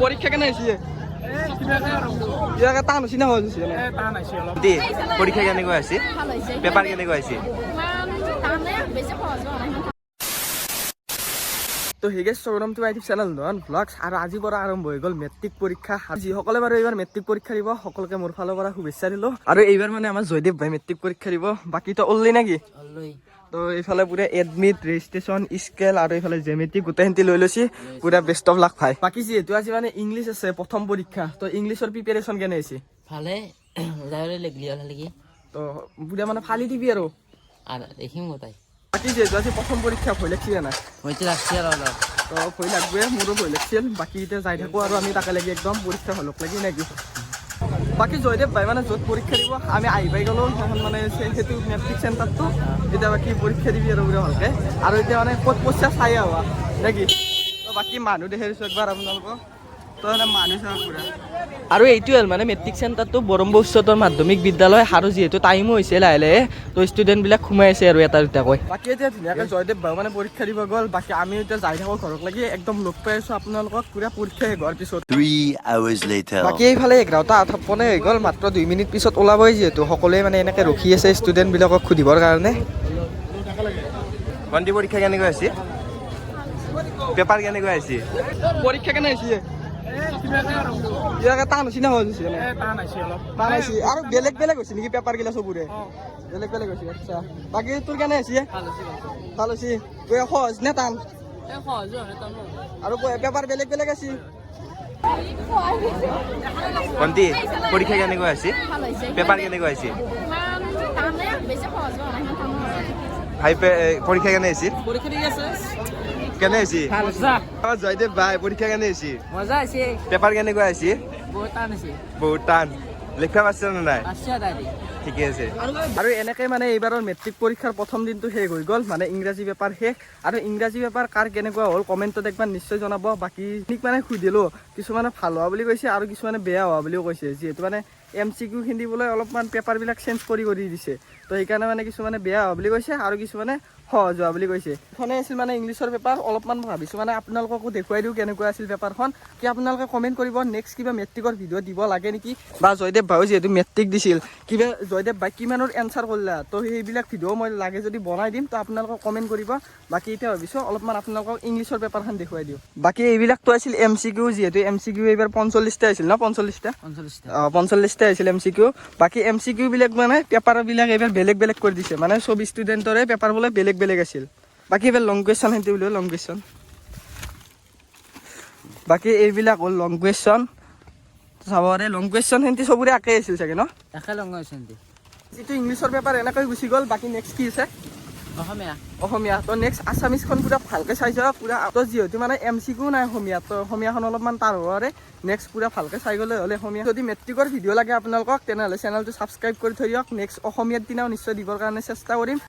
পরীক্ষা কেন আইছি ইয়াকে টান হৈছি না হৈ গৈছে টান আইছে অলপ দে পৰীক্ষা কেনেকৈ আছে পেপাৰ কেনেকৈ আছে তো হিগেশ চৌৰম টু ইউটিউব চেনেল নন ব্লগছ আৰু আজিৰ পৰা আৰম্ভ হৈ গ'ল মেট্ৰিক পৰীক্ষা যিসকলে বাৰু এইবাৰ মেট্ৰিক পৰীক্ষা দিব সকলোকে মোৰ ফালৰ পৰা শুভেচ্ছা দিলো আৰু এইবাৰ মানে আমাৰ জয়দেৱ ভাই মেট্ৰিক পৰীক্ষা দিব বাকী তো অললি নেকি তো এইফালে পুৰা এডমিট ৰেজিষ্ট্ৰেশ্যন স্কেল আৰু এইফালে জেমেট্ৰি গোটেইখিনি লৈ লৈছি পুৰা বেষ্ট অফ লাক ভাই বাকী যিহেতু আজি মানে ইংলিছ আছে প্ৰথম পৰীক্ষা তো ইংলিছৰ প্ৰিপাৰেশ্যন কেনে হৈছে ভালে যাইলে লাগলি হল লাগি তো পুৰা মানে ফালি দিবি আৰু দেখিম গোটাই বাকী যেহেতু আজি প্ৰথম পৰীক্ষা ভয় লাগছি না হইতে লাগছে আৰ অলপ তো ভয় লাগবে মোৰো ভয় লাগছিল বাকী এতিয়া যাই থাকো আৰু আমি তাকে লাগি একদম পৰীক্ষা হলক লাগি নেকি বাকী জয়দেৱ ভাই মানে য'ত পৰীক্ষা দিব আমি আহি পাই গ'লো এখন মানে সেইটো মেট্ৰিক চেণ্টাৰটো এতিয়া বাকী পৰীক্ষা দিবি আৰু পুৰা ভালকে আৰু এতিয়া মানে ক'ত পইচা চাই হোৱা নেকি তো বাকী মানুহ দেখাইছোঁ একবাৰ আপোনালোকক তো মানে মানুহ চাওক পুৰা আৰু এইটো হ'ল মানে মেট্ৰিক চেণ্টাৰটো বৰম্ব উচ্চতৰ মাধ্যমিক বিদ্যালয় আৰু যিহেতু টাইমো হৈছে লাহে লাহে তো ষ্টুডেণ্টবিলাক সোমাই আছে আৰু এটা দুটাকৈ বাকী এতিয়া ধুনীয়াকৈ জয়দেৱ ভাই মানে পৰীক্ষা দিব গ'ল বাকী আমি এতিয়া যাই থাকোঁ ঘৰক লাগি একদম লগ পাই আছোঁ আপোনালোকক পুৰা পৰীক্ষা শেষ হোৱাৰ পিছত 3 hours later বাকী এইফালে 11:58 হৈ গ'ল মাত্ৰ 2 মিনিট পিছত ওলাবই যিহেতু সকলোৱে মানে এনেকৈ ৰখি আছে ষ্টুডেণ্টবিলাকক সুধিবৰ কাৰণে ভণ্টি পৰীক্ষা কেনেকৈ আছে পেপাৰ কেনেকৈ আছে পৰীক্ষা কেনে হৈছে ইয়াকে টান হৈছি না হৈ গৈছে টান আইছে অলপ টান হৈছে আৰু বেলেগ বেলেগ হৈছে নেকি পেপাৰগিলা চবৰে বেলেগ বেলেগ হৈছে আচ্ছা বাকী তোৰ কেনে হৈছে ভাল হৈছে সহজ নে টান আৰু পেপাৰ বেলেগ বেলেগ আছে ভণ্টি পৰীক্ষা কেনেকৈ আছে পেপাৰ কেনেকৈ আছে ভাই পৰীক্ষা কেনে আছে পৰীক্ষা ঠিক আছে কেনে আছে মজা জয়দেৱ ভাই পৰীক্ষা কেনে আছে মজা আছে পেপাৰ কেনেকৈ আছে বহুত টান আছে বহুত টান লিখিব পাৰছে নে নাই আচ্ছা দাদি ঠিকে আছে আৰু এনেকৈ মানে এইবাৰৰ মেট্ৰিক পৰীক্ষাৰ প্ৰথম দিনটো শেষ হৈ গ'ল মানে ইংৰাজী পেপাৰ শেষ আৰু ইংৰাজী পেপাৰ কাৰ কেনেকুৱা হ'ল কমেণ্টত একবাৰ নিশ্চয় জনাব বাকী ঠিক মানে সুধিলোঁ কিছুমানে ভাল হোৱা বুলি কৈছে আৰু কিছুমানে বেয়া হোৱা বুলিও কৈছে যিহেতু মানে MCQ খিনি বোলে অলপমান পেপাৰবিলাক চেঞ্জ কৰি দিছে তো সেইকাৰণে মানে কিছুমানে বেয়া হোৱা বুলি কৈছে আৰু কিছুমানে সহজ হোৱা বুলি কৈছে এখনে আছিল মানে ইংলিছৰ পেপাৰ অলপমান ভাবিছোঁ মানে আপোনালোককো দেখুৱাই দিওঁ কেনেকুৱা আছিল পেপাৰখন কি আপোনালোকে কমেণ্ট কৰিব নেক্সট কিবা মেট্ৰিকৰ ভিডিঅ' দিব লাগে নেকি বা জয়দেৱ ভাই যিহেতু মেট্ৰিক দিছিল কিবা জয়দেৱ ভাই কিমানৰ এনচাৰ কৰিলা তো সেইবিলাক ভিডিঅ' মই লাগে যদি বনাই দিম তো আপোনালোকক কমেণ্ট কৰিব বাকী এতিয়া ভাবিছোঁ অলপমান আপোনালোকক ইংলিছৰ পেপাৰখন দেখুৱাই দিওঁ বাকী এইবিলাকতো আছিল MCQ যিহেতু MCQ এইবাৰ 45টা আছিল ন 45টা 45টা আছিল MCQ বাকী MCQ বিলাক মানে পেপাৰবিলাক এইবাৰ বেলেগ বেলেগ কৰি দিছে মানে চব ষ্টুডেণ্টৰে পেপাৰ বোলে বেলেগ বেলেগ আছিল বাকী এইবাৰ লং কুৱেশ্যন সেহেঁতি বোলে লং কুৱেশ্যন বাকী এইবিলাক হ'ল লং কুৱেশ্যন চাবৰে লং কুৱেশ্যন সেহেঁতি চবৰে একেই আছিল চাগে ন একে লং হৈছে যিটো ইংলিছৰ পেপাৰ এনেকৈ গুচি গ'ল বাকী নেক্সট কি আছে অসমীয়া তো নেক্সট আছামিজখন পুৰা ভালকৈ চাই যাওক পুৰা তো যিহেতু মানে MCQ নাই অসমীয়াত তো অসমীয়াখন অলপমান টান হ'বৰে নেক্সট পুৰা ভালকৈ চাই গ'লে হ'লে অসমীয়া যদি মেট্ৰিকৰ ভিডিঅ' লাগে আপোনালোকক তেনেহ'লে চেনেলটো ছাবস্ক্ৰাইব কৰি থৈ দিয়ক নেক্সট অসমীয়াৰ দিনাও নিশ্চয় দিবৰ কাৰণে চেষ্টা কৰিম